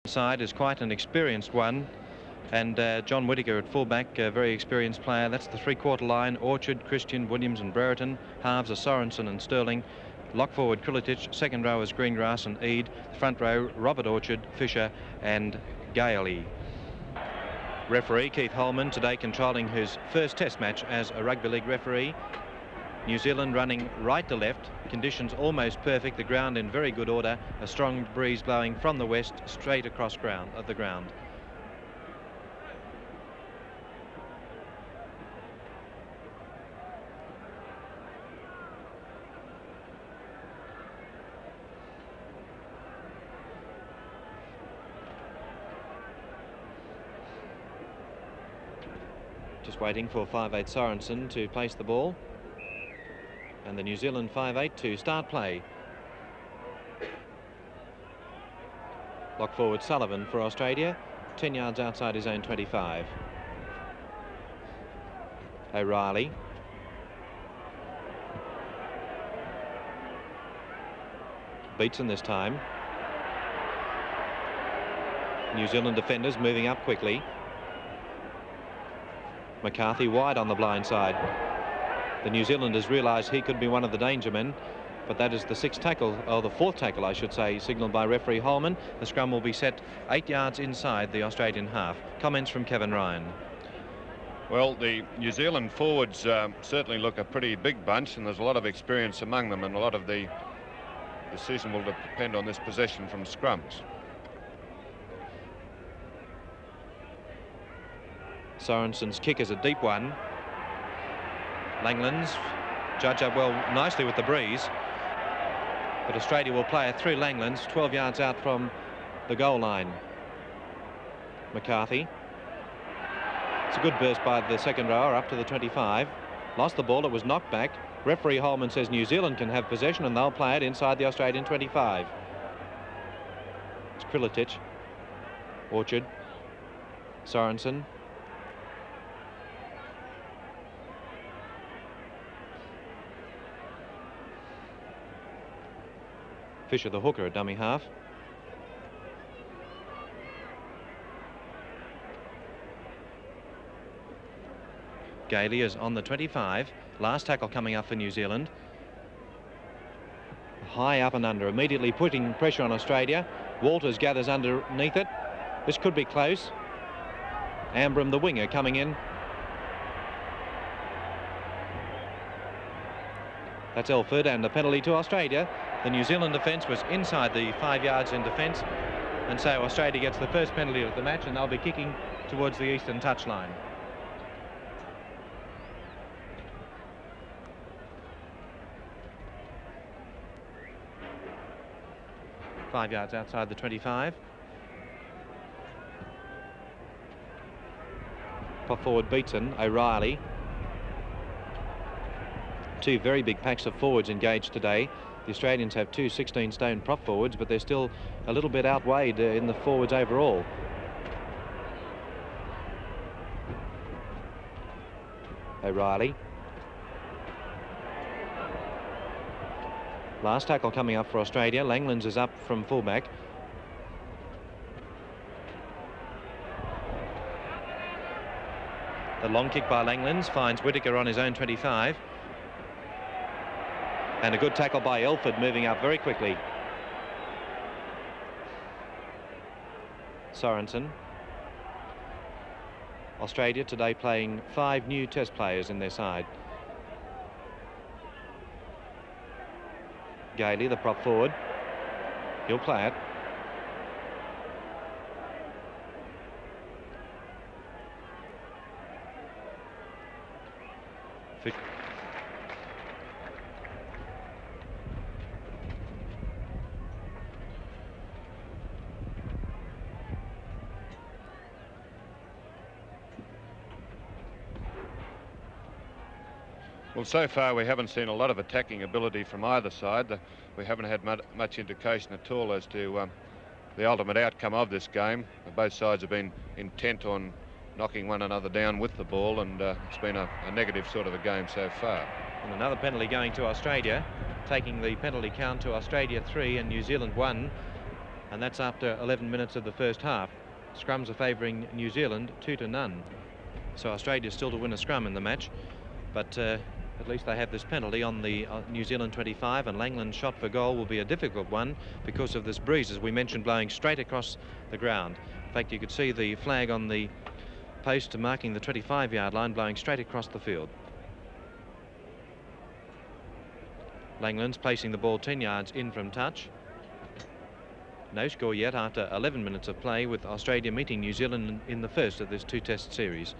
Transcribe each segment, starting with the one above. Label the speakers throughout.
Speaker 1: side is quite an experienced one, and John Whittaker at fullback, a very experienced player. That's the three-quarter line. Orchard, Christian, Williams and Brereton. Halves are Sorensen and Sterling. Lock forward Krilitic. Second row is Greengrass and Eade. Front row Robert Orchard, Fisher and Gailey. Referee Keith Holman today controlling his first test match as a rugby league referee. New Zealand running right to left, conditions almost perfect, the ground in very good order, a strong breeze blowing from the west straight across the ground. Just waiting for 5'8" Sorensen to place the ball. And the New Zealand 5'8" to start play. Lock forward Sullivan for Australia, 10 yards outside his own 25. O'Reilly. Beatson this time. New Zealand defenders moving up quickly. McCarthy wide on the blind side. The New Zealanders realised he could be one of the danger men, but that is the sixth tackle, or the fourth tackle I should say, signalled by referee Holman. The scrum will be set 8 yards inside the Australian half. Comments from Kevin Ryan.
Speaker 2: Well, the New Zealand forwards certainly look a pretty big bunch, and there's a lot of experience among them, and a lot of the decision will depend on this possession from scrums.
Speaker 1: Sorensen's kick is a deep one. Langlands judge up well nicely with the breeze, but Australia will play it through Langlands, 12 yards out from the goal line. McCarthy. It's a good burst by the second rower up to the 25. Lost the ball, it was knocked back. Referee Holman says New Zealand can have possession and they'll play it inside the Australian 25. It's Krilitic, Orchard, Sorensen. Fisher the hooker, a dummy half. Gailey is on the 25. Last tackle coming up for New Zealand. High up and under, immediately putting pressure on Australia. Walters gathers underneath it. This could be close. Ambram, the winger, coming in. That's Elford, and the penalty to Australia. The New Zealand defence was inside the 5 yards in defence, and so Australia gets the first penalty of the match, and they'll be kicking towards the eastern touchline. Five yards outside the 25. Pop forward Beatson, O'Reilly. Two very big packs of forwards engaged today. The Australians have two 16-stone prop forwards, but they're still a little bit outweighed in the forwards overall. O'Reilly. Last tackle coming up for Australia. Langlands is up from fullback. The long kick by Langlands finds Whittaker on his own 25. And a good tackle by Elford, moving up very quickly. Sorensen. Australia today playing 5 new test players in their side. Gailey, the prop forward. He'll play it.
Speaker 2: Well, so far we haven't seen a lot of attacking ability from either side. We haven't had much indication at all as to the ultimate outcome of this game. Both sides have been intent on knocking one another down with the ball, and it's been a negative sort of a game so far.
Speaker 1: And another penalty going to Australia, taking the penalty count to Australia 3 and New Zealand 1. And that's after 11 minutes of the first half. Scrums are favouring New Zealand 2-0. So Australia's still to win a scrum in the match, but at least they have this penalty on the New Zealand 25, and Langland's shot for goal will be a difficult one because of this breeze, as we mentioned, blowing straight across the ground. In fact, you could see the flag on the post marking the 25-yard line blowing straight across the field. Langland's placing the ball 10 yards in from touch. No score yet after 11 minutes of play, with Australia meeting New Zealand in the first of this two-test series.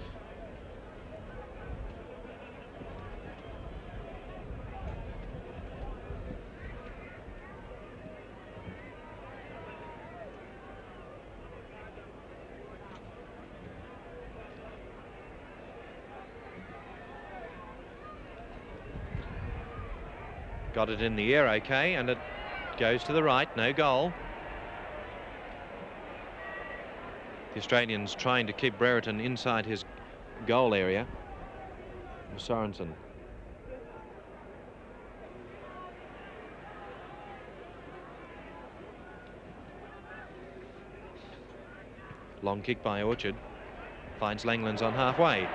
Speaker 1: Got it in the air okay, and it goes to the right. No goal. The Australians trying to keep Brereton inside his goal area. Sorensen. Long kick by Orchard. Finds Langland's on halfway.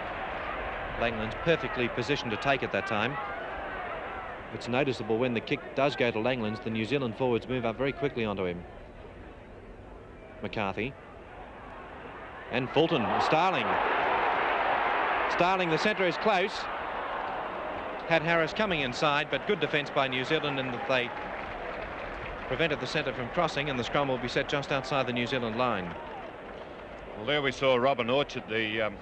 Speaker 1: Langland's perfectly positioned to take it that time. It's noticeable when the kick does go to Langland's, the New Zealand forwards move up very quickly onto him. McCarthy. And Fulton. Starling. Starling, the centre is close. Had Harris coming inside, but good defence by New Zealand in that they prevented the centre from crossing, and the scrum will be set just outside the New Zealand line.
Speaker 2: Well, there we saw Robin Orchard, the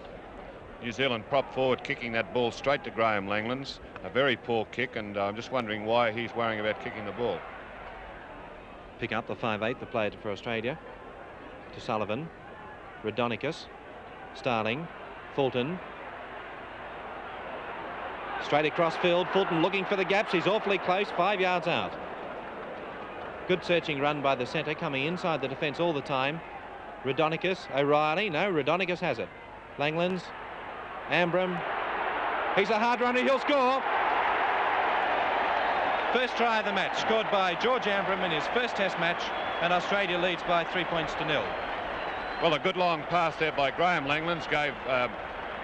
Speaker 2: New Zealand prop forward, kicking that ball straight to Graham Langland's. A very poor kick, and I'm just wondering why he's worrying about kicking the ball.
Speaker 1: Pick up the 5'8", the player for Australia. To Sullivan. Radonicus. Starling. Fulton. Straight across field. Fulton looking for the gaps. He's awfully close. 5 yards out. Good searching run by the centre, coming inside the defence all the time. Radonicus. O'Reilly. No, Radonicus has it. Langland's. Ambram. He's a hard runner. He'll score. First try of the match scored by George Ambram in his first test match, and Australia leads by 3 points to 0.
Speaker 2: Well, a good long pass there by Graham Langlands gave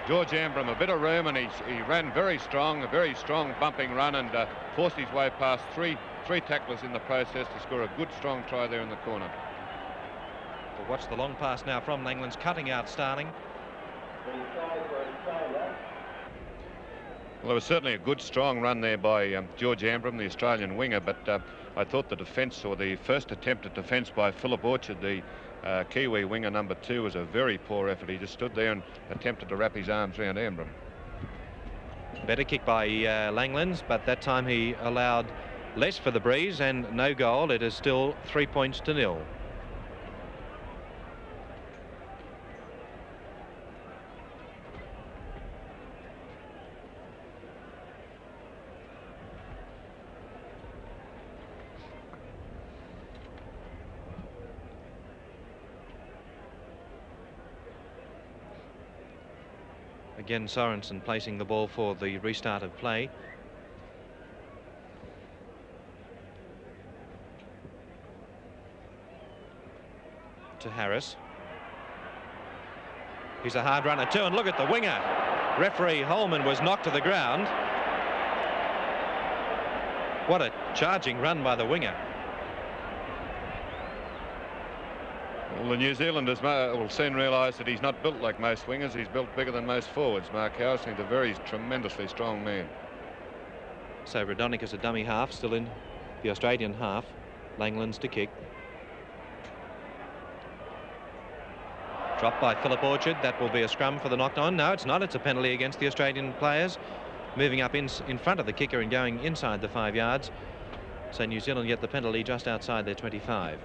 Speaker 2: George Ambram a bit of room, and he ran very strong, a very strong bumping run, and forced his way past three tacklers in the process to score a good strong try there in the corner.
Speaker 1: We'll watch the long pass now from Langland's, cutting out Starling.
Speaker 2: Well, there was certainly a good strong run there by George Ambram, the Australian winger, but I thought the defence, or the first attempt at defence by Philip Orchard, the Kiwi winger number 2, was a very poor effort. He just stood there and attempted to wrap his arms around Ambram.
Speaker 1: Better kick by Langland's, but that time he allowed less for the breeze and no goal. It is still 3 points to 0. Again, Sorensen placing the ball for the restart of play. To Harris. He's a hard runner too, and look at the winger. Referee Holman was knocked to the ground. What a charging run by the winger.
Speaker 2: Well, the New Zealanders will soon realise that he's not built like most wingers. He's built bigger than most forwards. Mark Howson's a very tremendously strong man.
Speaker 1: So Radonicus a dummy half, still in the Australian half. Langland's to kick. Dropped by Philip Orchard. That will be a scrum for the knocked on. No, it's not. It's a penalty against the Australian players. Moving up in front of the kicker and going inside the 5 yards. So New Zealand get the penalty just outside their 25.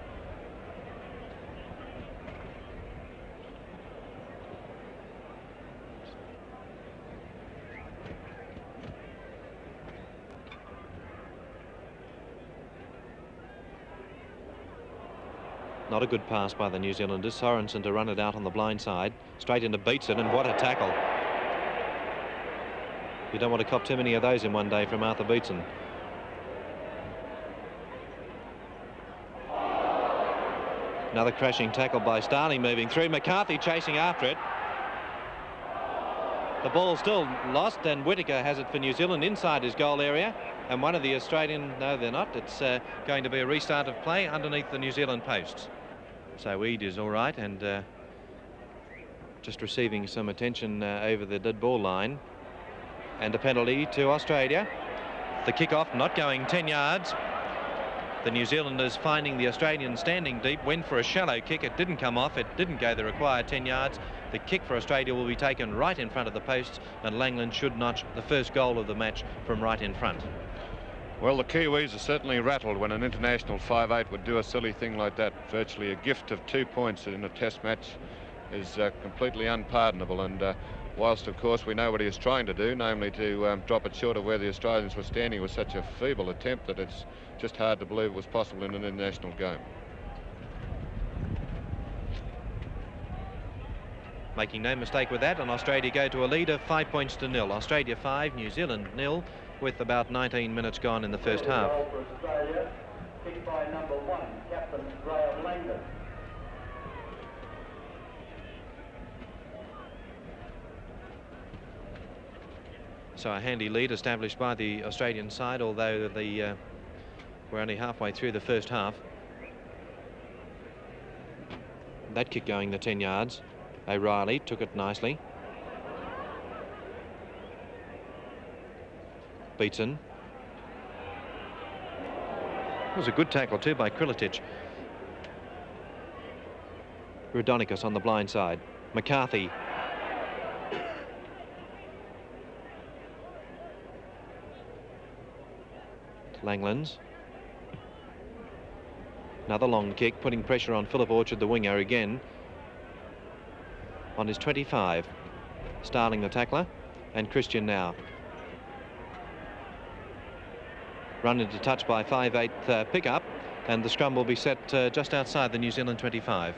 Speaker 1: Not a good pass by the New Zealanders. Sorensen to run it out on the blind side. Straight into Beatson, and what a tackle. You don't want to cop too many of those in one day from Arthur Beatson. Another crashing tackle by Starling moving through. McCarthy chasing after it. The ball still lost, and Whittaker has it for New Zealand inside his goal area. And one of the Australian, no they're not, it's going to be a restart of play underneath the New Zealand posts. So Eade is all right, and just receiving some attention over the dead ball line. And a penalty to Australia. The kick-off not going 10 yards. The New Zealanders finding the Australians standing deep, went for a shallow kick. It didn't come off. It didn't go the required 10 yards. The kick for Australia will be taken right in front of the posts, and Langland should notch the first goal of the match from right in front.
Speaker 2: Well, the Kiwis are certainly rattled when an international 5'8" would do a silly thing like that. Virtually a gift of 2 points in a test match is completely unpardonable, and whilst of course we know what he was trying to do, namely to drop it short of where the Australians were standing, was such a feeble attempt that it's just hard to believe it was possible in an international game.
Speaker 1: Making no mistake with that, and Australia go to a lead of 5 points to nil. Australia 5, New Zealand 0, with about 19 minutes gone in the first half.
Speaker 3: For Australia, kicked by number 1, Captain Graham Langdon.
Speaker 1: So a handy lead established by the Australian side, although we're only halfway through the first half. That kick going the 10 yards. O'Reilly took it nicely. Beatson. It was a good tackle too by Krilitic. Rudonikas on the blind side. McCarthy. Langlands. Another long kick, putting pressure on Philip Orchard, the winger, again. On his 25. Starling the tackler, and Christian now. Run into touch by 5'8" pickup, and the scrum will be set just outside the New Zealand 25.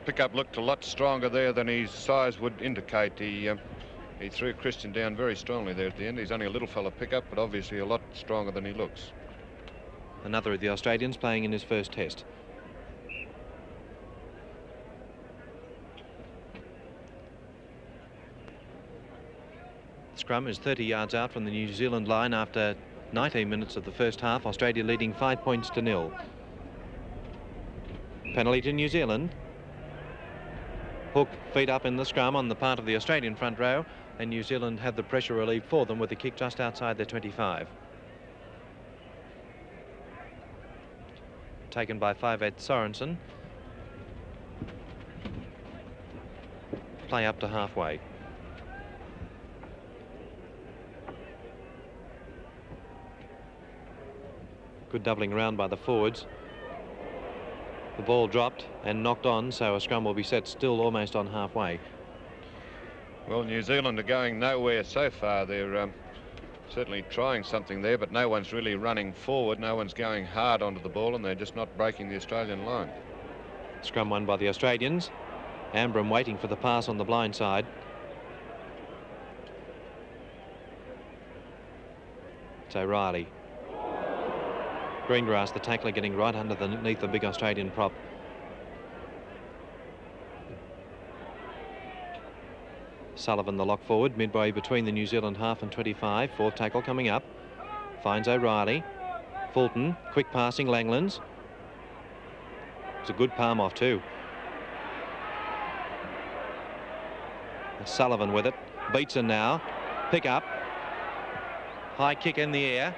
Speaker 2: Pickup looked a lot stronger there than his size would indicate. He threw Christian down very strongly there at the end. He's only a little fella pickup, but obviously a lot stronger than he looks.
Speaker 1: Another of the Australians playing in his first test. Scrum is 30 yards out from the New Zealand line after 19 minutes of the first half. Australia leading 5 points to nil. Penalty to New Zealand. Hook feet up in the scrum on the part of the Australian front row, and New Zealand had the pressure relieved for them with a kick just outside their 25. Taken by 5'8" Sorensen. Play up to halfway. Good doubling around by the forwards. The ball dropped and knocked on, so a scrum will be set still almost on halfway.
Speaker 2: Well, New Zealand are going nowhere so far. They're certainly trying something there, but no one's really running forward. No one's going hard onto the ball, and they're just not breaking the Australian line.
Speaker 1: Scrum won by the Australians. Ambram waiting for the pass on the blind side. It's O'Reilly. Greengrass, the tackler, getting right underneath the big Australian prop. Sullivan, the lock forward, midway between the New Zealand half and 25. Fourth tackle coming up. Finds O'Reilly. Fulton, quick passing, Langlands. It's a good palm off too. Sullivan with it. Beatson now. Pick up. High kick in the air.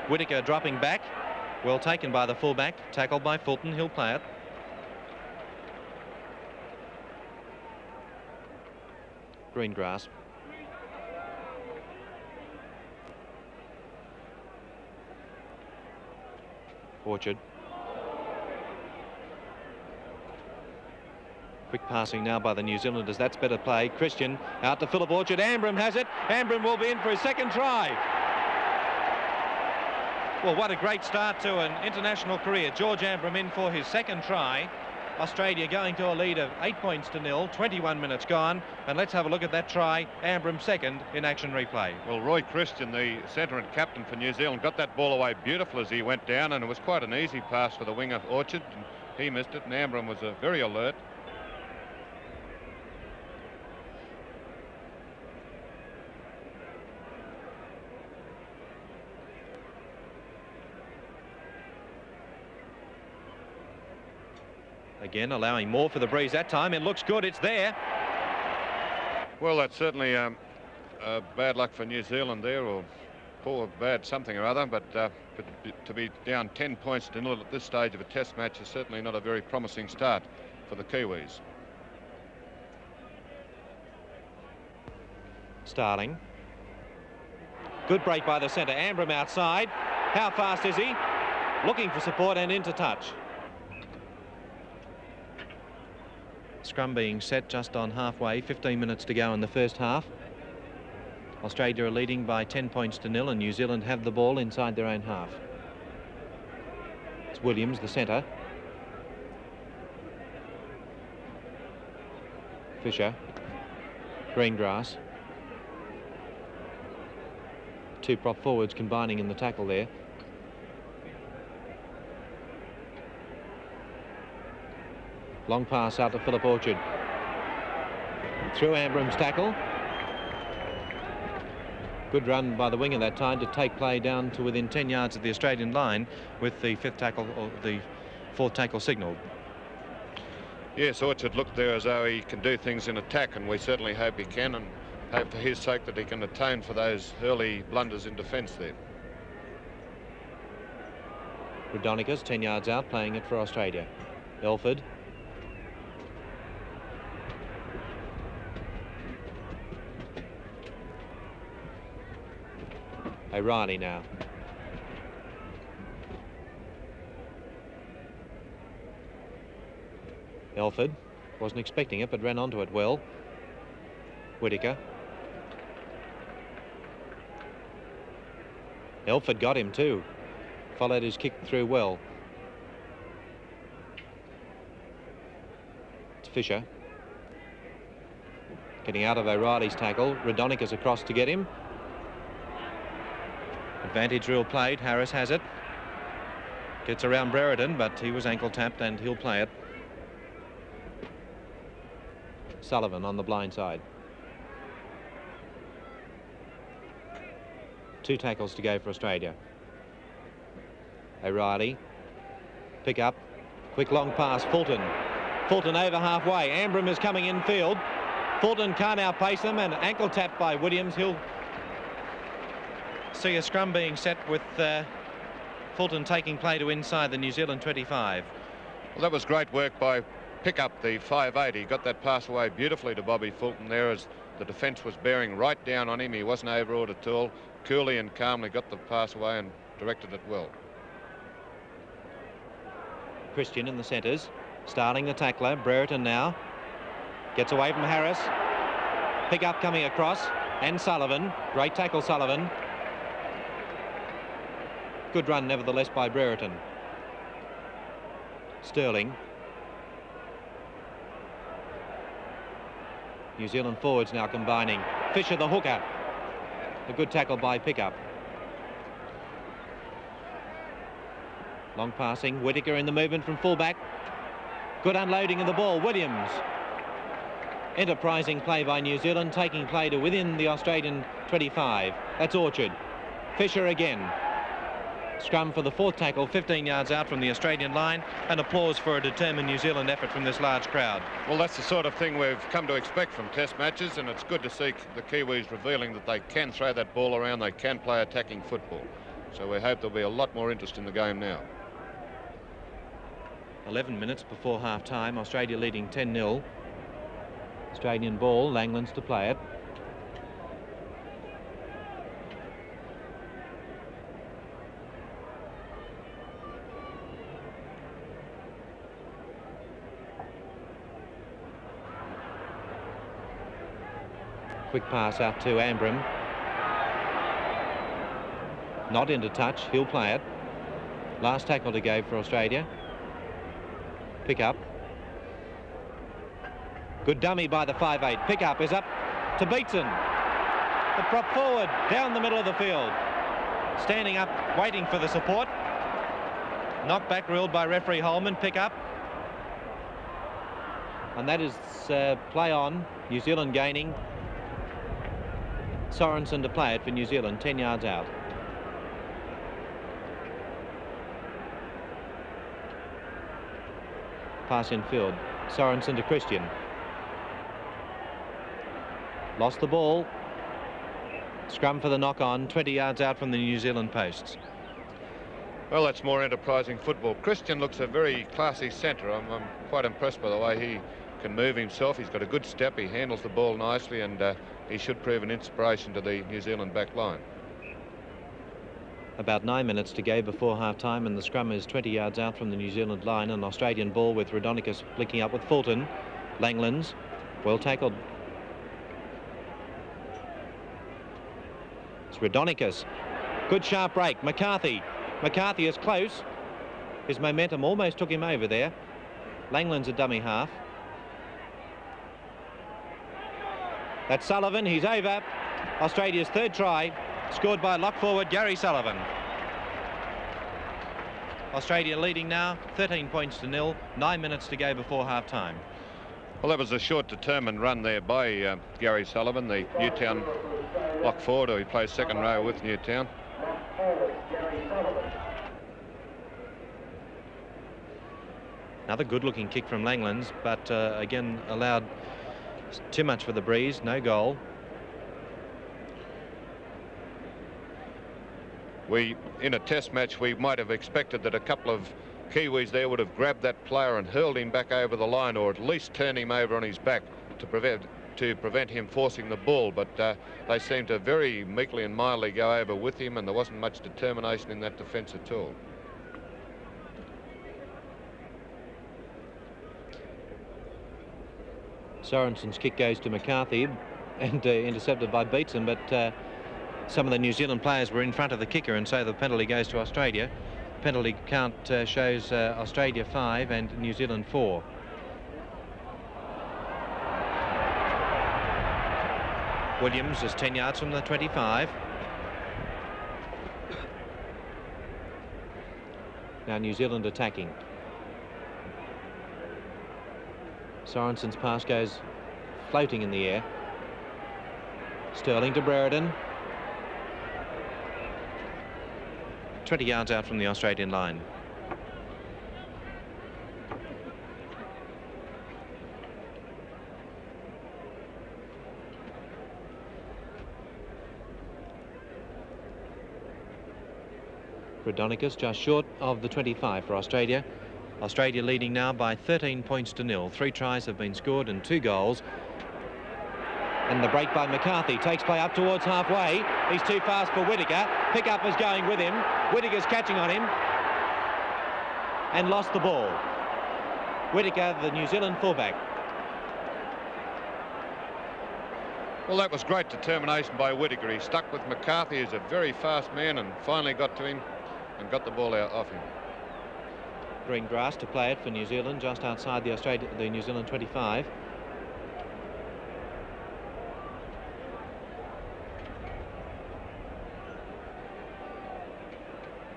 Speaker 1: Whittaker dropping back. Well taken by the fullback. Tackled by Fulton. He'll play it. Greengrass. Orchard. Quick passing now by the New Zealanders. That's better play. Christian out to Philip Orchard. Ambram has it. Ambram will be in for his second try. Well, what a great start to an international career. George Ambram in for his second try. Australia going to a lead of 8 points to nil. 21 minutes gone. And let's have a look at that try. Ambram second in action replay.
Speaker 2: Well, Roy Christian, the centre and captain for New Zealand, got that ball away beautiful as he went down, and it was quite an easy pass for the winger Orchard. he missed it, and Ambrim was very alert.
Speaker 1: Again, allowing more for the breeze that time. It looks good. It's there.
Speaker 2: Well, that's certainly bad luck for New Zealand there, or poor bad something or other, but to be down 10 points to 0 at this stage of a test match is certainly not a very promising start for the Kiwis.
Speaker 1: Starling. Good break by the centre. Ambrim outside. How fast is he? Looking for support and into touch. Scrum being set just on halfway, 15 minutes to go in the first half. Australia are leading by 10 points to 0, and New Zealand have the ball inside their own half. It's Williams, the centre. Fisher. Greengrass. Two prop forwards combining in the tackle there. Long pass out to Philip Orchard. Through Ambrim's tackle. Good run by the winger that time to take play down to within 10 yards of the Australian line with the fifth tackle, or the fourth tackle signalled.
Speaker 2: Yes, Orchard looked there as though he can do things in attack, and we certainly hope he can, and hope for his sake that he can atone for those early blunders in defence there.
Speaker 1: Rodonica's 10 yards out, playing it for Australia. Elford. O'Reilly now. Elford wasn't expecting it, but ran onto it well. Whittaker. Elford got him too. Followed his kick through well. It's Fisher. Getting out of O'Reilly's tackle. Rodonica's across to get him. Advantage rule played. Harris has it. Gets around Brereton, but he was ankle tapped and he'll play it. Sullivan on the blind side. Two tackles to go for Australia. O'Reilly. Pick up. Quick long pass. Fulton. Fulton over halfway. Ambrim is coming in field. Fulton can't outpace him, and ankle tap by Williams. He'll see a scrum being set with Fulton taking play to inside the New Zealand 25.
Speaker 2: Well, that was great work by Pickup, the 5'8". He got that pass away beautifully to Bobby Fulton there as the defence was bearing right down on him. He wasn't overawed at all. Coolly and calmly got the pass away and directed it well.
Speaker 1: Christian in the centres. Starting the tackler. Brereton now. Gets away from Harris. Pickup coming across. And Sullivan. Great tackle, Sullivan. Good run, nevertheless, by Brereton. Sterling. New Zealand forwards now combining. Fisher, the hooker. A good tackle by Pickup. Long passing. Whittaker in the movement from fullback. Good unloading of the ball. Williams. Enterprising play by New Zealand, taking play to within the Australian 25. That's Orchard. Fisher again. Scrum for the fourth tackle, 15 yards out from the Australian line, and applause for a determined New Zealand effort from this large crowd.
Speaker 2: Well, that's the sort of thing we've come to expect from test matches, and it's good to see the Kiwis revealing that they can throw that ball around, they can play attacking football. So we hope there'll be a lot more interest in the game now.
Speaker 1: 11 minutes before half-time, Australia leading 10-0. Australian ball, Langland's to play it. Quick pass out to Ambrim. Not into touch, he'll play it. Last tackle to go for Australia. Pick up. Good dummy by the 5'8". Pick up is up to Beatson. The prop forward down the middle of the field. Standing up, waiting for the support. Knocked back, ruled by referee Holman. Pick up. And that is play on. New Zealand gaining. Sorensen to play it for New Zealand, 10 yards out. Pass in field. Sorensen to Christian. Lost the ball. Scrum for the knock-on, 20 yards out from the New Zealand posts.
Speaker 2: Well, that's more enterprising football. Christian looks a very classy centre. I'm quite impressed by the way he can move himself. He's got a good step. He handles the ball nicely, and he should prove an inspiration to the New Zealand back line.
Speaker 1: About 9 minutes to go before half-time, and the scrum is 20 yards out from the New Zealand line. An Australian ball with Rodonicus flicking up with Fulton. Langlands, well tackled. It's Rodonicus. Good sharp break. McCarthy. McCarthy is close. His momentum almost took him over there. Langlands a dummy half. That's Sullivan. He's over. Australia's third try, scored by lock forward Gary Sullivan. Australia leading now, 13 points to 0. 9 minutes to go before half-time.
Speaker 2: Well, that was a short, determined run there by Gary Sullivan, the Newtown lock forward, who he plays second row with Newtown.
Speaker 1: Another good-looking kick from Langlands, but again allowed too much for the breeze. No goal.
Speaker 2: In a test match, we might have expected that a couple of Kiwis there would have grabbed that player and hurled him back over the line, or at least turned him over on his back to prevent him forcing the ball, but they seemed to very meekly and mildly go over with him, and there wasn't much determination in that defence at all.
Speaker 1: Sorensen's kick goes to McCarthy and intercepted by Beatson, but some of the New Zealand players were in front of the kicker, and so the penalty goes to Australia. Penalty count shows Australia 5 and New Zealand 4. Williams is 10 yards from the 25. Now New Zealand attacking. Sorensen's pass goes floating in the air. Sterling to Brereton. 20 yards out from the Australian line. Rodonicus just short of the 25 for Australia. Australia leading now by 13 points to 0. 3 tries have been scored and 2 goals. And the break by McCarthy takes play up towards halfway. He's too fast for Whittaker. Pickup is going with him. Whittaker's catching on him and lost the ball. Whittaker, the New Zealand fullback.
Speaker 2: Well, that was great determination by Whittaker. He stuck with McCarthy, who's a very fast man, and finally got to him and got the ball out off him.
Speaker 1: Green grass to play it for New Zealand, just outside the New Zealand 25.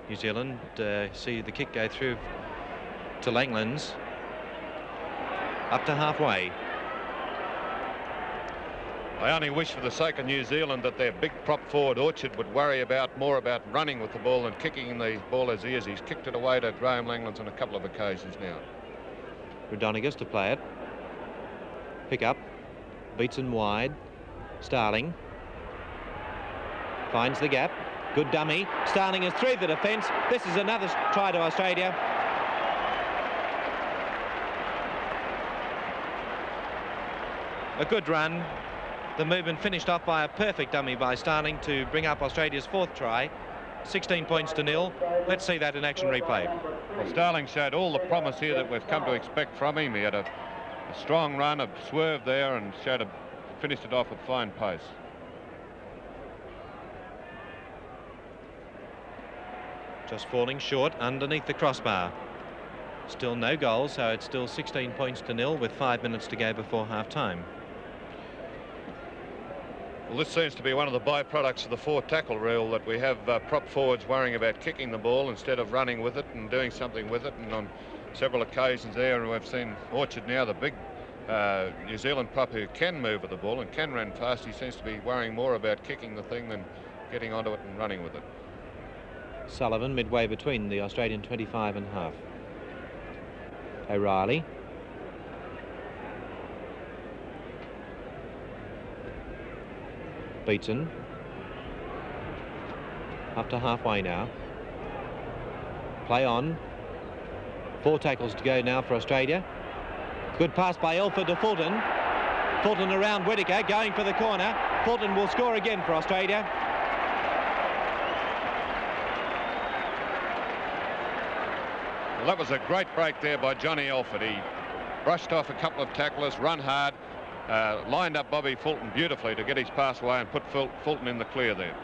Speaker 1: New Zealand see the kick go through to Langlands, up to halfway.
Speaker 2: I only wish for the sake of New Zealand that their big prop forward Orchard would worry more about running with the ball than kicking the ball as he is. He's kicked it away to Graham Langlands on a couple of occasions now.
Speaker 1: Rodonicus to play it. Pick up. Beatson wide. Starling. Finds the gap. Good dummy. Starling is through the defence. This is another try to Australia. A good run. The movement finished off by a perfect dummy by Starling to bring up Australia's 4th try. 16 points to 0. Let's see that in action replay.
Speaker 2: Well, Starling showed all the promise here that we've come to expect from him. He had a strong run, a swerve there, and finished it off with fine pace.
Speaker 1: Just falling short underneath the crossbar. Still no goal, so it's still 16 points to 0 with 5 minutes to go before half-time.
Speaker 2: Well, this seems to be one of the byproducts of the 4-tackle rule, that we have prop forwards worrying about kicking the ball instead of running with it and doing something with it. And on several occasions there, and we've seen Orchard now, the big New Zealand pup who can move with the ball and can run fast. He seems to be worrying more about kicking the thing than getting onto it and running with it.
Speaker 1: Sullivan midway between the Australian 25 and half. O'Reilly. Beaton. Up to halfway now. Play on. 4 tackles to go now for Australia. Good pass by Elford to Fulton. Fulton around Whittaker, going for the corner. Fulton will score again for Australia.
Speaker 2: Well, that was a great break there by Johnny Elford. He brushed off a couple of tacklers, run hard, lined up Bobby Fulton beautifully to get his pass away and put Fulton in the clear there.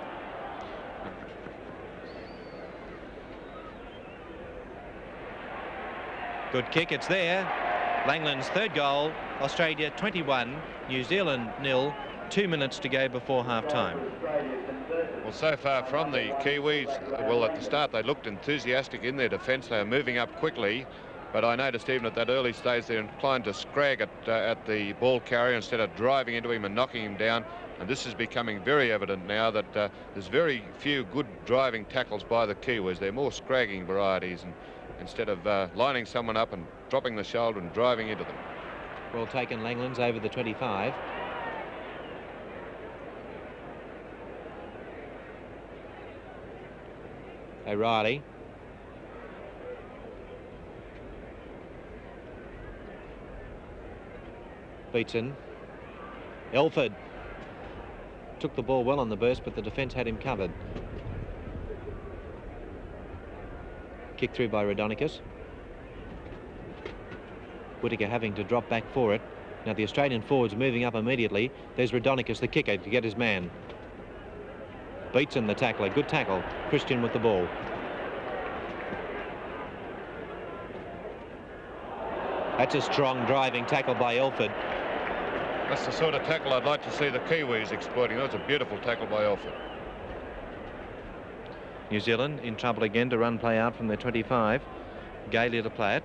Speaker 1: Good kick, it's there. Langland's third goal. Australia 21, New Zealand 0. 2 minutes to go before half-time.
Speaker 2: Well, so far from the Kiwis, well, at the start they looked enthusiastic in their defence. They were moving up quickly, but I noticed even at that early stage they're inclined to scrag at the ball carrier instead of driving into him and knocking him down. And this is becoming very evident now that there's very few good driving tackles by the Kiwis. They're more scragging varieties, and instead of lining someone up and dropping the shoulder and driving into them.
Speaker 1: Well taken, Langlands over the 25. O'Reilly. Beaton. Elford. Took the ball well on the burst, but the defence had him covered. Kick through by Radonicus. Whittaker having to drop back for it. Now the Australian forwards moving up immediately. There's Radonicus, the kicker, to get his man. Beatson, the tackler. Good tackle. Christian with the ball. That's a strong driving tackle by Elford.
Speaker 2: That's the sort of tackle I'd like to see the Kiwis exploiting. That was a beautiful tackle by Elford.
Speaker 1: New Zealand in trouble again to run play out from their 25. Gailey to play it.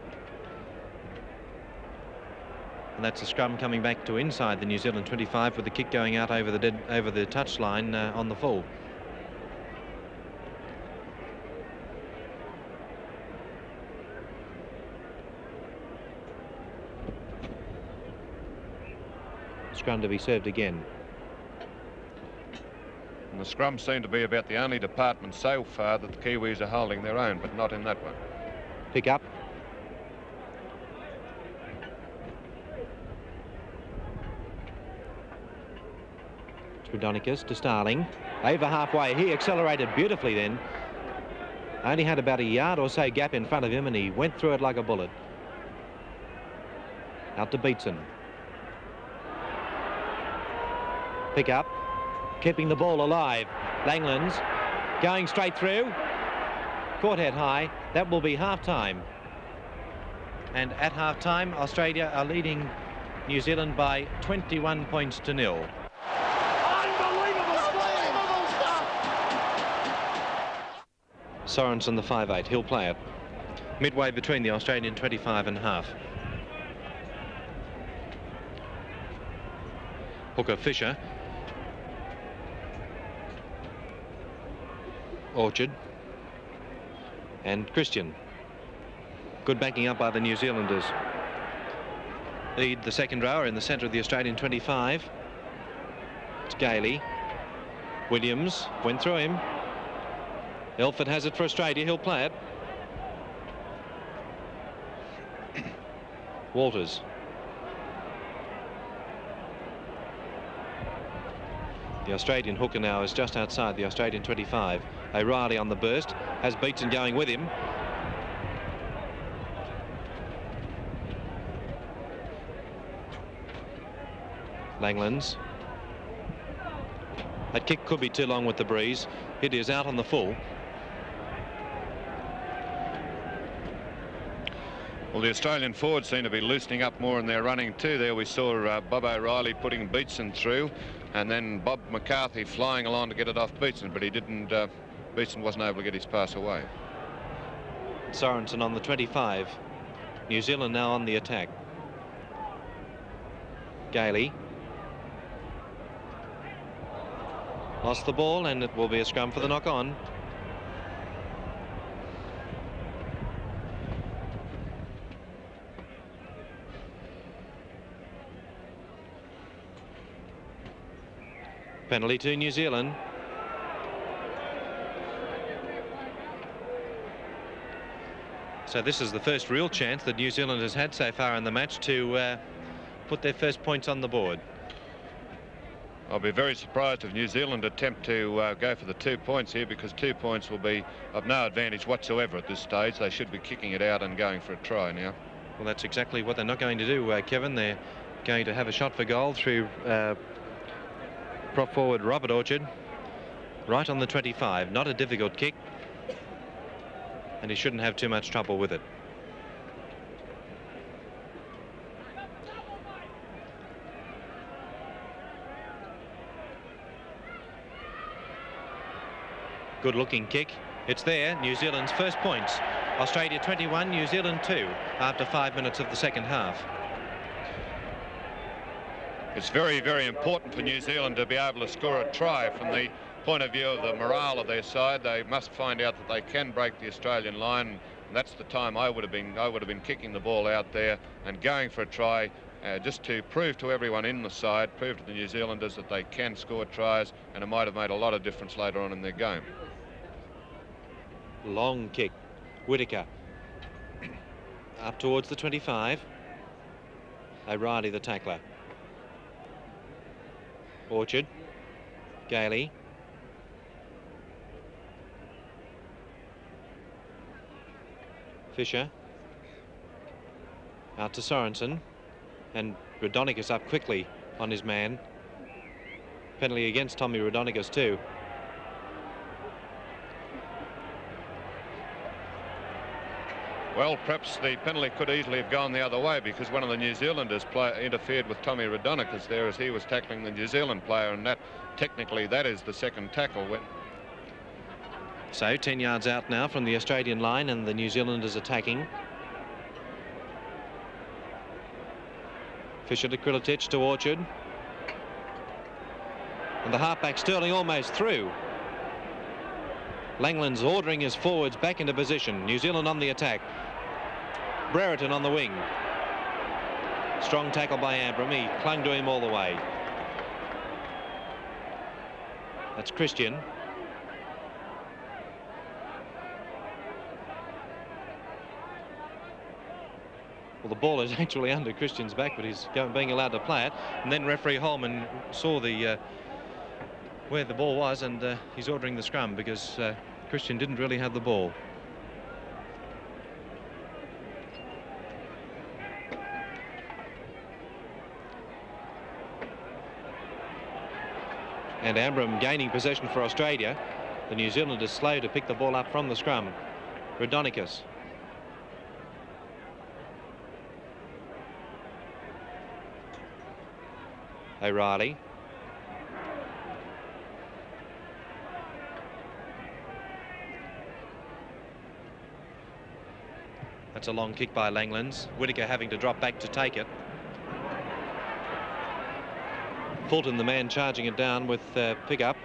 Speaker 1: And that's a scrum coming back to inside the New Zealand 25 with the kick going out over the touch line on the full. Scrum to be served again.
Speaker 2: And the scrum seem to be about the only department so far that the Kiwis are holding their own, but not in that one.
Speaker 1: Pick up. Radonicus to Starling. Over halfway. He accelerated beautifully then. Only had about a yard or so gap in front of him, and he went through it like a bullet. Out to Beatson. Pick up. Keeping the ball alive. Langlands going straight through. Caught head high. That will be half-time. And at half-time, Australia are leading New Zealand by 21 points to 0. Sorensen, the 5'8", he'll play it. Midway between the Australian 25 and half. Hooker Fisher. Orchard. And Christian. Good backing up by the New Zealanders. Eade, the second rower, in the centre of the Australian 25. It's Gailey. Williams went through him. Elford has it for Australia. He'll play it. Walters. The Australian hooker now is just outside the Australian 25. O'Reilly on the burst. Has Beatson going with him. Langlands. That kick could be too long with the breeze. It is out on the full.
Speaker 2: Well, the Australian forwards seem to be loosening up more in their running too. There we saw Bob O'Reilly putting Beatson through, and then Bob McCarthy flying along to get it off Beatson, but he didn't. Beatson wasn't able to get his pass away.
Speaker 1: Sorensen on the 25. New Zealand now on the attack. Gailey. Lost the ball, and it will be a scrum for the knock-on. Penalty to New Zealand. So this is the first real chance that New Zealand has had so far in the match to put their first points on the board.
Speaker 2: I'll be very surprised if New Zealand attempt to go for the 2 points here, because 2 points will be of no advantage whatsoever at this stage. They should be kicking it out and going for a try now.
Speaker 1: Well, that's exactly what they're not going to do, Kevin. They're going to have a shot for goal through prop forward Robert Orchard, right on the 25. Not a difficult kick, and he shouldn't have too much trouble with it. Good looking kick. It's there. New Zealand's first points. Australia 21, New Zealand 2 after 5 minutes of the second half.
Speaker 2: It's very, very important for New Zealand to be able to score a try. From the point of view of the morale of their side, they must find out that they can break the Australian line. And that's the time I would have been kicking the ball out there and going for a try, just to prove to everyone in the side, prove to the New Zealanders that they can score tries, and it might have made a lot of difference later on in their game.
Speaker 1: Long kick. Whittaker up towards the 25. O'Reilly the tackler. Orchard. Gailey. Fisher. Out to Sorensen. And Raudonikis up quickly on his man. Penalty against Tommy Raudonikis too.
Speaker 2: Well, perhaps the penalty could easily have gone the other way, because one of the New Zealanders interfered with Tommy Raudonikis there as he was tackling the New Zealand player, and that technically that is the second tackle.
Speaker 1: So 10 yards out now from the Australian line, and the New Zealanders attacking. Fisher to Krilitic to Orchard. And the halfback Sterling almost through. Langland's ordering his forwards back into position. New Zealand on the attack. Brereton on the wing. Strong tackle by Abram. He clung to him all the way. That's Christian. Well, the ball is actually under Christian's back, but he's being allowed to play it. And then referee Holman saw the where the ball was, and he's ordering the scrum because Christian didn't really have the ball. And Abram gaining possession for Australia. The New Zealanders slow to pick the ball up from the scrum. Raudonikis. O'Reilly. That's a long kick by Langlands. Whittaker having to drop back to take it. Fulton, the man charging it down with pick-up.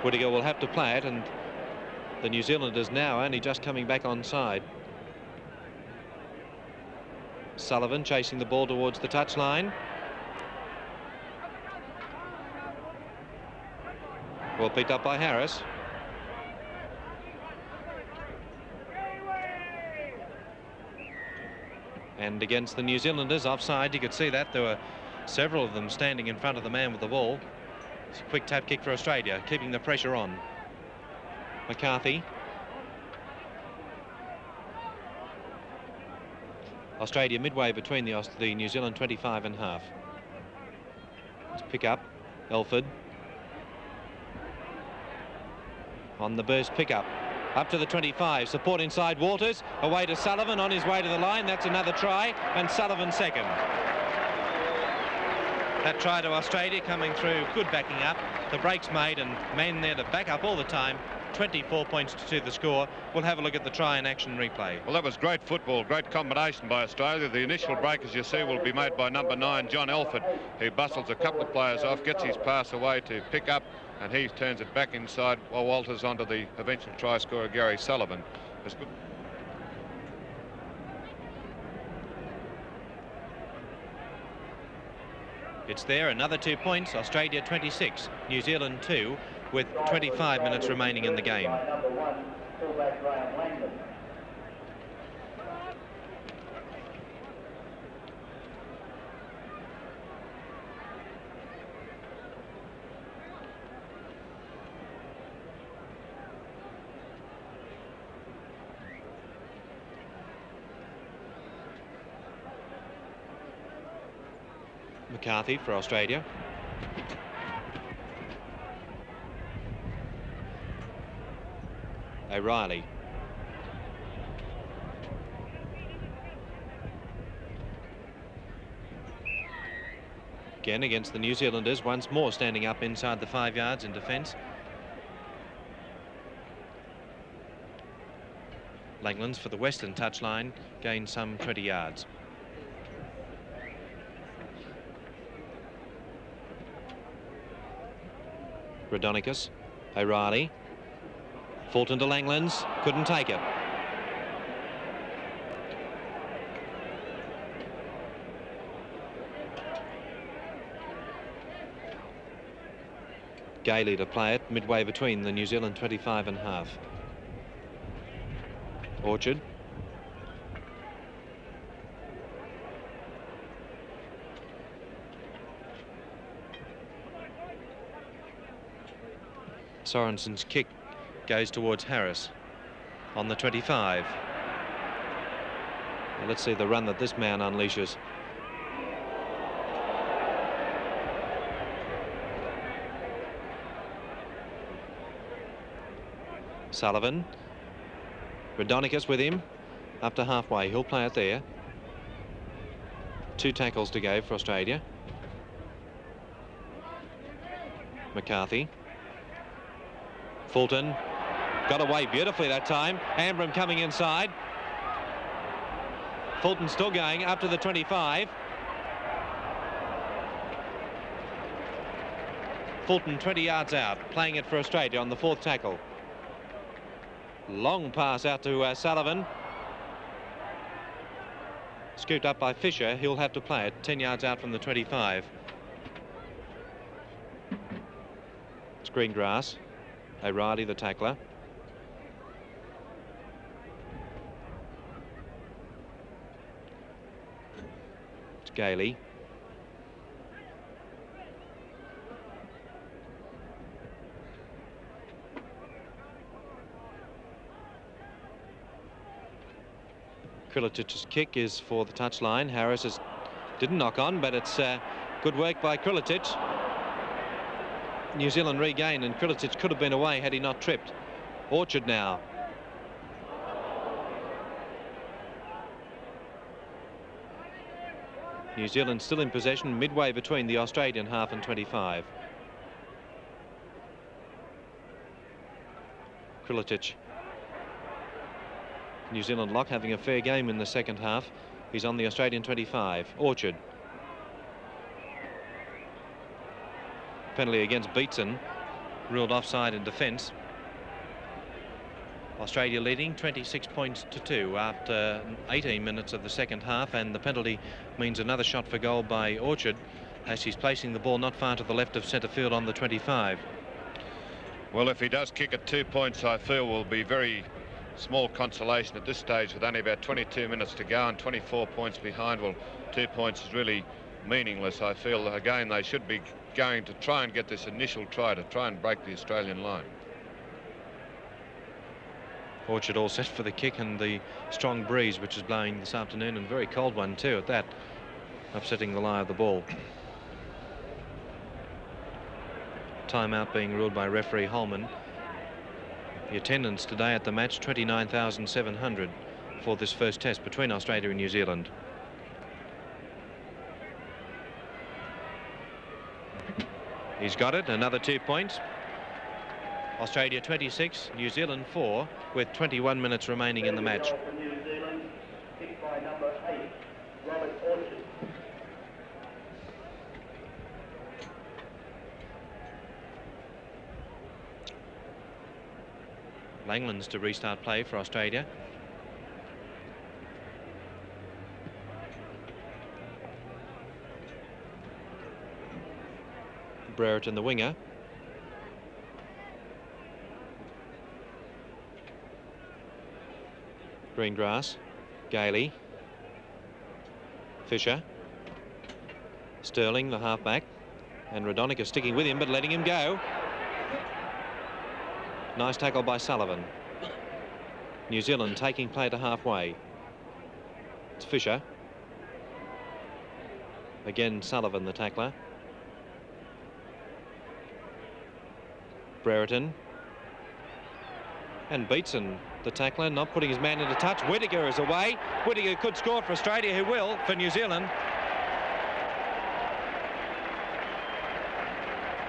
Speaker 1: Whittaker will have to play it, and the New Zealanders now only just coming back on side. Sullivan chasing the ball towards the touchline. Well picked up by Harris. And against the New Zealanders, offside. You could see that there were several of them standing in front of the man with the ball. It's a quick tap kick for Australia, keeping the pressure on. McCarthy. Australia midway between the New Zealand 25 and half. Let's pick up. Elford. On the burst pickup. Up to the 25, support inside Walters, away to Sullivan on his way to the line. That's another try, and Sullivan second. That try to Australia coming through, good backing up. The break's made and men there to back up all the time. 24 points to 2 the score. We'll have a look at the try and action replay.
Speaker 2: Well, that was great football, great combination by Australia. The initial break, as you see, will be made by number 9, John Elford, who bustles a couple of players off, gets his pass away to pick up, and he turns it back inside while Walters onto the eventual try scorer, Gary Sullivan. It's good.
Speaker 1: It's there, another 2 points. Australia 26, New Zealand 2, with 25 minutes remaining in the game.
Speaker 3: Number 1, fullback Graham Langdon.
Speaker 1: McCarthy for Australia. O'Reilly. Again against the New Zealanders, once more standing up inside the 5 yards in defence. Langlands for the western touchline, gained some 20 yards. Rodonicus, O'Reilly, Fulton to Langlands, couldn't take it. Gailey to play it midway between the New Zealand 25 and half. Orchard. Sorensen's kick goes towards Harris on the 25. Well, let's see the run that this man unleashes. Sullivan. Rodonicus with him up to halfway. He'll play it there. 2 tackles to go for Australia. McCarthy. Fulton got away beautifully that time. Ambram coming inside. Fulton still going up to the 25. Fulton 20 yards out, playing it for Australia on the 4th tackle. Long pass out to Sullivan. Scooped up by Fisher. He'll have to play it 10 yards out from the 25. It's green grass. O'Reilly the tackler. It's Gailey. Krilatic's kick is for the touchline. Harris didn't knock on, but it's good work by Krilatic. New Zealand regain, and Krilatic could have been away had he not tripped. Orchard now. New Zealand still in possession midway between the Australian half and 25. Krilatic. New Zealand lock having a fair game in the second half. He's on the Australian 25. Orchard. Penalty against Beatson, ruled offside in defence. Australia leading 26 points to 2 after 18 minutes of the second half, and the penalty means another shot for goal by Orchard as he's placing the ball not far to the left of centre field on the 25.
Speaker 2: Well, if he does kick at 2 points, I feel will be very small consolation at this stage with only about 22 minutes to go and 24 points behind. Well, 2 points is really meaningless. I feel again they should be going to try and get this initial try to try and break the Australian line.
Speaker 1: Orchard all set for the kick, and the strong breeze which is blowing this afternoon, and very cold one too at that, upsetting the lie of the ball. Timeout being ruled by referee Holman. The attendance today at the match 29,700 for this first test between Australia and New Zealand. He's got it, another 2 points. Australia 26, New Zealand 4, with 21 minutes remaining in the match.
Speaker 3: For New Zealand, kicked by number 8, Robert Orchard.
Speaker 1: Langlands to restart play for Australia. Brereton, the winger. Greengrass, Gailey, Fisher, Sterling, the halfback, and Radonica sticking with him but letting him go. Nice tackle by Sullivan. New Zealand taking play to halfway. It's Fisher. Again, Sullivan, the tackler. Brereton. And Beatson, the tackler, not putting his man into touch. Whittaker is away. Whittaker could score for Australia, who will for New Zealand.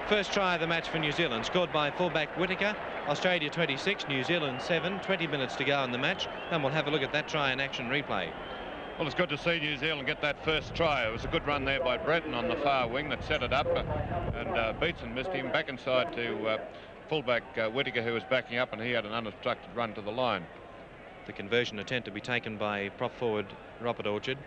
Speaker 1: First try of the match for New Zealand, scored by fullback Whittaker. Australia 26, New Zealand 7, 20 minutes to go in the match, and we'll have a look at that try in action replay.
Speaker 2: Well, it's good to see New Zealand get that first try. It was a good run there by Breton on the far wing that set it up, and Beatson missed him back inside to fullback Whittaker, who was backing up, and he had an unobstructed run to the line.
Speaker 1: The conversion attempt to be taken by prop forward Robert Orchard.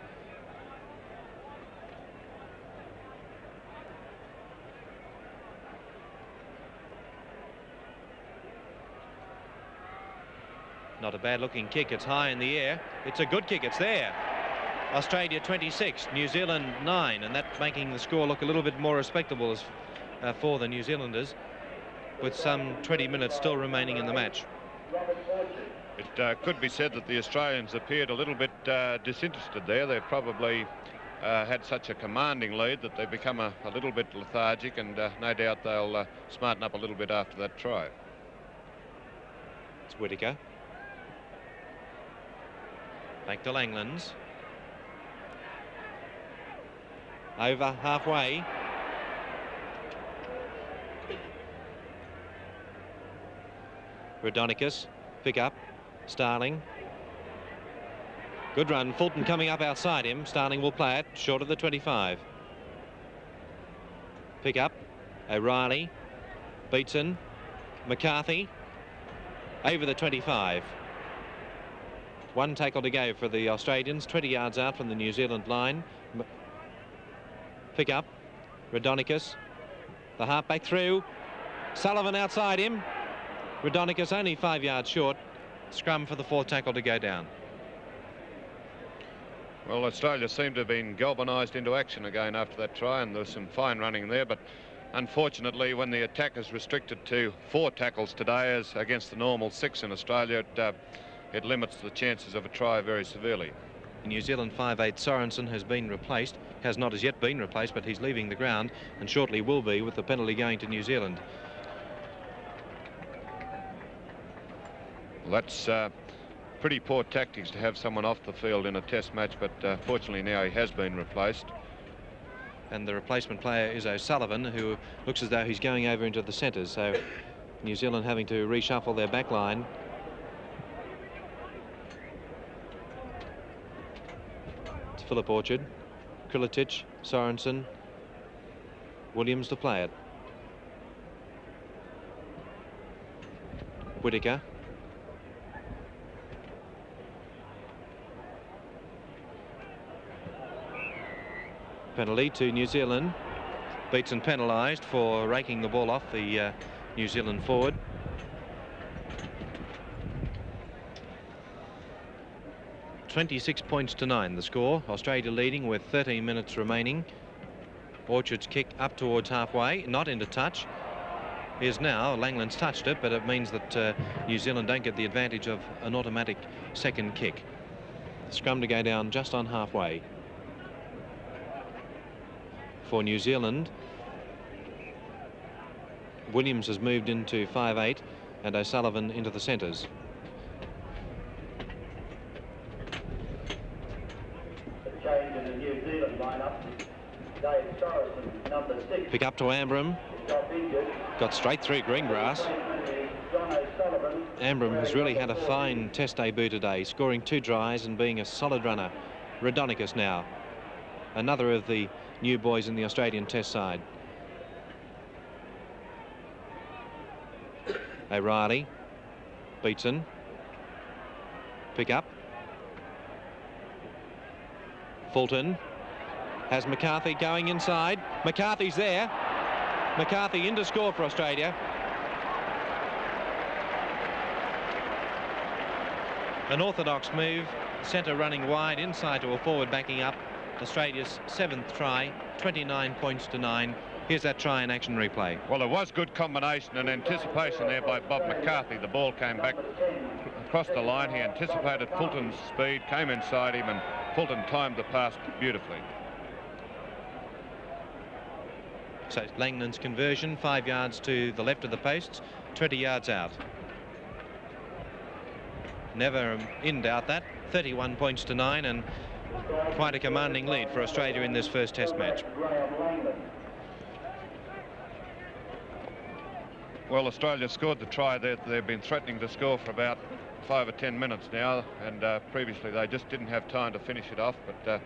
Speaker 1: Not a bad looking kick. It's high in the air. It's a good kick. It's there. Australia 26, New Zealand 9, and that's making the score look a little bit more respectable as, for the New Zealanders, with some 20 minutes still remaining in the match.
Speaker 2: It could be said that the Australians appeared a little bit disinterested there. They've probably had such a commanding lead that they've become a little bit lethargic, and no doubt they'll smarten up a little bit after that try.
Speaker 1: It's Whittaker. Back to Langlands. Over halfway. Radonicus, pick up. Starling. Good run. Fulton coming up outside him. Starling will play it short of the 25. Pick up. O'Reilly. Beatson. McCarthy. Over the 25. One tackle to go for the Australians, 20 yards out from the New Zealand line. Pick up. Radonicus. The halfback through. Sullivan outside him. Radonicus only 5 yards short. Scrum for the fourth tackle to go down.
Speaker 2: Well, Australia seemed to have been galvanised into action again after that try, and there was some fine running there, but unfortunately when the attack is restricted to 4 tackles today as against the normal 6 in Australia, it limits the chances of a try very severely.
Speaker 1: New Zealand 5'8" Sorensen has been replaced, has not as yet been replaced, but he's leaving the ground and shortly will be, with the penalty going to New Zealand.
Speaker 2: Well, that's pretty poor tactics to have someone off the field in a test match, but fortunately now he has been replaced.
Speaker 1: And the replacement player is O'Sullivan, who looks as though he's going over into the centres, so New Zealand having to reshuffle their back line. Philip Orchard, Krilitic, Sorensen, Williams to play it. Whittaker. Penalty to New Zealand. Beatson penalised for raking the ball off the New Zealand forward. $26 points to 9 the score. Australia leading with 13 minutes remaining. Orchard's kick up towards halfway, not into touch. Is now. Langland's touched it, but it means that New Zealand don't get the advantage of an automatic second kick. Scrum to go down just on halfway. For New Zealand, Williams has moved into 5'8" and O'Sullivan into the centres.
Speaker 3: Change in the New Zealand lineup. Dave Sorensen, number 6.
Speaker 1: Pick up to Ambram.
Speaker 3: Got injured.
Speaker 1: Got straight through Greengrass.
Speaker 3: John O'Sullivan.
Speaker 1: Ambram has really had a fine test debut today, scoring 2 tries and being a solid runner. Radonicus now, another of the new boys in the Australian test side. O'Reilly, Beatson, pick up. Fulton has McCarthy going inside. McCarthy's there. McCarthy in to score for Australia. An orthodox move, centre running wide, inside to a forward backing up. Australia's 7th try, 29 points to 9. Here's that try in action replay.
Speaker 2: Well, there was good combination and anticipation there by Bob McCarthy. The ball came back across the line. He anticipated Fulton's speed, came inside him, and Fulton timed the pass beautifully.
Speaker 1: So Langland's conversion, 5 yards to the left of the posts, 20 yards out. Never in doubt that. 31 points to 9, and quite a commanding lead for Australia in this first test match.
Speaker 2: Well, Australia scored the try that they've been threatening to score for about 5 or 10 minutes now, and previously they just didn't have time to finish it off, but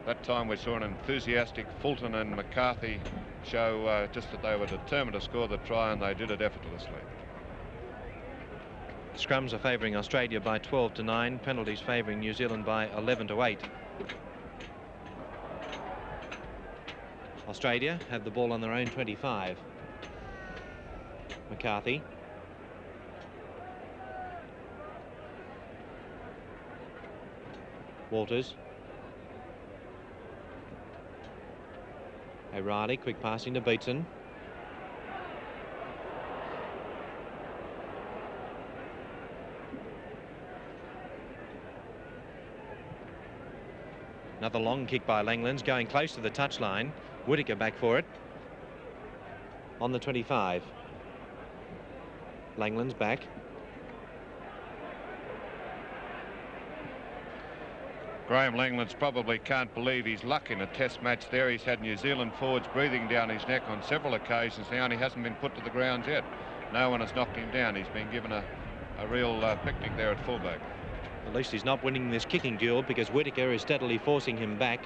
Speaker 2: that time we saw an enthusiastic Fulton and McCarthy show just that they were determined to score the try, and they did it effortlessly.
Speaker 1: Scrums are favouring Australia by 12 to 9, penalties favouring New Zealand by 11 to 8. Australia have the ball on their own 25. McCarthy. Walters. O'Reilly, quick passing to Beatson. Another long kick by Langlands, going close to the touchline. Whittaker back for it. On the 25. Langlands back.
Speaker 2: Graham Langlands probably can't believe his luck in a test match there. He's had New Zealand forwards breathing down his neck on several occasions now, and he hasn't been put to the ground yet. No one has knocked him down. He's been given a real picnic there at fullback.
Speaker 1: At least he's not winning this kicking duel, because Whittaker is steadily forcing him back.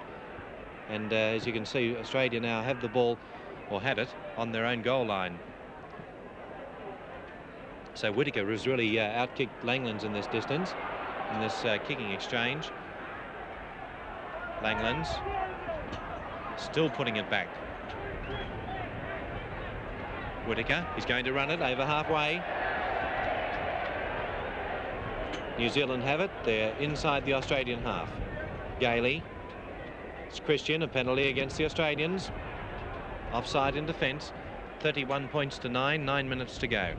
Speaker 1: And as you can see, Australia now have the ball, or had it, on their own goal line. So Whittaker has really out-kicked Langlands in this distance, in this kicking exchange. Langlands still putting it back. Whittaker, he's going to run it over halfway. New Zealand have it. They're inside the Australian half. Gailey. It's Christian, a penalty against the Australians. Offside in defence. 31 points to 9, 9 minutes to go.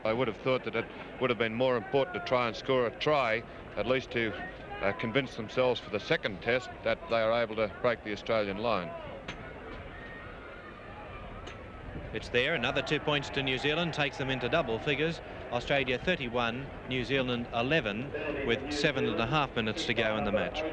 Speaker 2: I would have thought that it would have been more important to try and score a try, at least to convince themselves for the second test that they are able to break the Australian line.
Speaker 1: It's there. Another 2 points to New Zealand takes them into double figures. Australia 31, New Zealand 11, with 7.5 minutes to go in the match.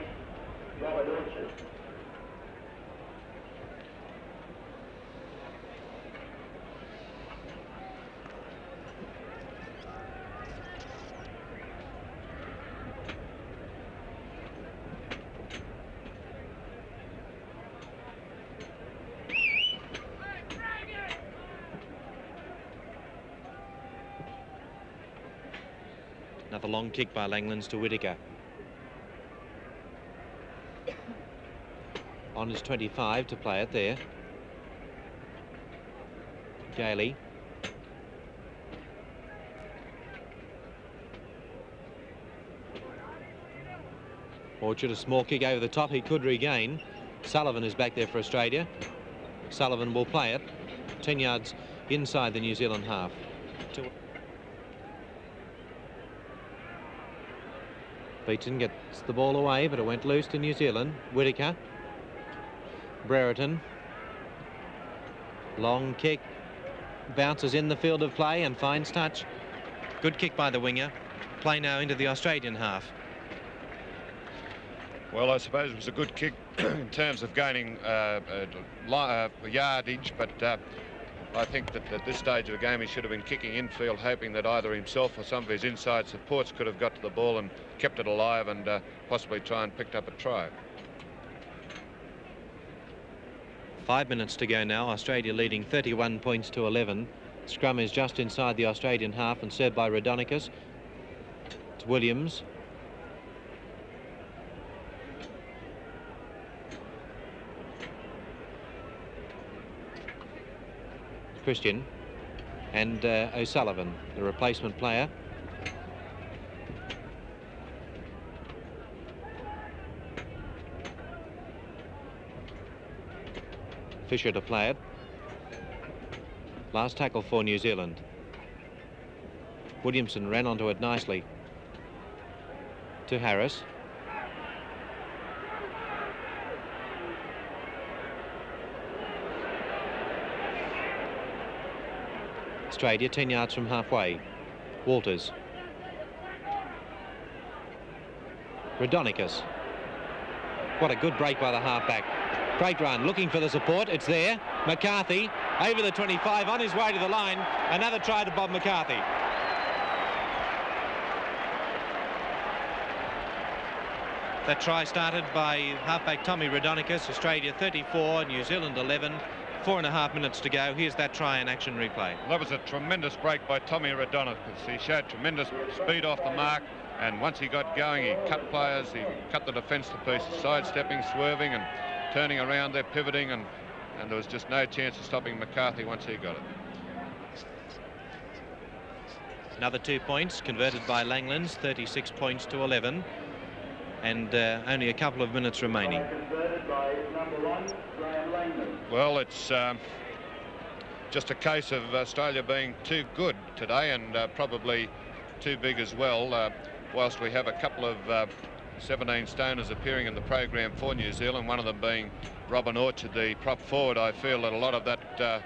Speaker 1: Another long kick by Langlands to Whittaker. On his 25 to play it there. Gailey. Orchard, a small kick over the top, he could regain. Sullivan is back there for Australia. Sullivan will play it 10 yards inside the New Zealand half. Beaton gets the ball away, but it went loose to New Zealand. Whittaker. Brereton. Long kick. Bounces in the field of play and finds touch. Good kick by the winger. Play now into the Australian half.
Speaker 2: Well, I suppose it was a good kick in terms of gaining yardage, but I think that at this stage of the game he should have been kicking infield, hoping that either himself or some of his inside supports could have got to the ball and kept it alive and possibly try and picked up a try.
Speaker 1: 5 minutes to go now. Australia leading 31 points to 11. Scrum is just inside the Australian half and served by Rodonicus. It's Williams. Christian and O'Sullivan, the replacement player. Fisher to play it. Last tackle for New Zealand. Williamson ran onto it nicely to Harris. Australia 10 yards from halfway. Walters. Rodonicus. What a good break by the halfback. Great run, looking for the support. It's there. McCarthy over the 25, on his way to the line. Another try to Bob McCarthy. That try started by halfback Tommy Rodonicus. Australia 34, New Zealand 11. 4.5 minutes to go. Here's that try in action replay.
Speaker 2: That was a tremendous break by Tommy Rodonicus. He showed tremendous speed off the mark, and once he got going, he cut players, he cut the defence to pieces, sidestepping, swerving and turning around there, pivoting, and there was just no chance of stopping McCarthy once he got it.
Speaker 1: Another 2 points converted by Langlands, 36 points to 11, and only a couple of minutes remaining.
Speaker 2: Well, it's just a case of Australia being too good today, and probably too big as well. Whilst we have a couple of 17 stoners appearing in the program for New Zealand, one of them being Robin Orchard, the prop forward, I feel that a lot of that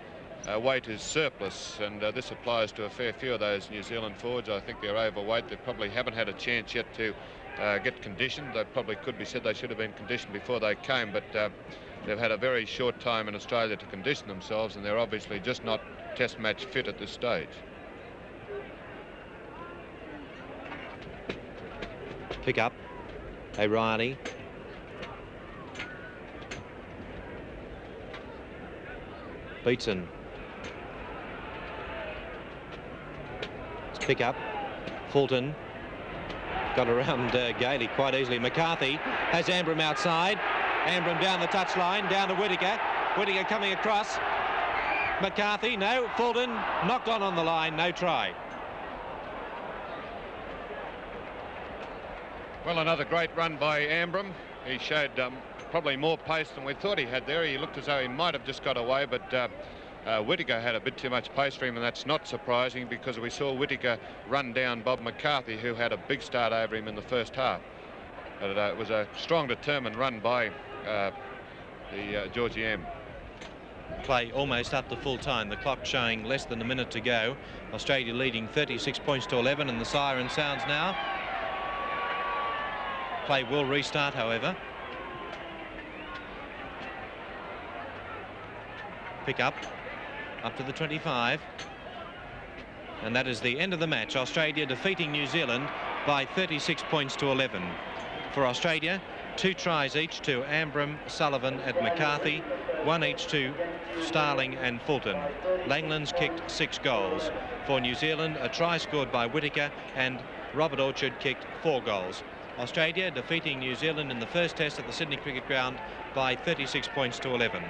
Speaker 2: weight is surplus, and this applies to a fair few of those New Zealand forwards. I think they're overweight. They probably haven't had a chance yet to get conditioned. They probably could be said they should have been conditioned before they came, but they've had a very short time in Australia to condition themselves, and they're obviously just not test match fit at this stage.
Speaker 1: Pick up. O'Reilly. Beatson. Let's pick up. Fulton. Got around Gailey quite easily. McCarthy has Ambram outside. Ambram down the touchline, down to Whittaker. Whittaker coming across. McCarthy, no. Fulton knocked on the line, no try.
Speaker 2: Well, another great run by Ambram. He showed probably more pace than we thought he had there. He looked as though he might have just got away, but Whittaker had a bit too much pace for him, and that's not surprising because we saw Whittaker run down Bob McCarthy, who had a big start over him in the first half. But it was a strong, determined run by the Georgie M.
Speaker 1: Play almost up to full time. The clock showing less than a minute to go. Australia leading 36 points to 11, and the siren sounds now. Play will restart, however. Pick up to the 25. And that is the end of the match. Australia defeating New Zealand by 36 points to 11. For Australia, 2 tries each to Ambram, Sullivan and McCarthy, 1 each to Starling and Fulton. Langlands kicked 6 goals. For New Zealand, a try scored by Whittaker, and Robert Orchard kicked 4 goals. Australia defeating New Zealand in the first test at the Sydney Cricket Ground by 36 points to 11.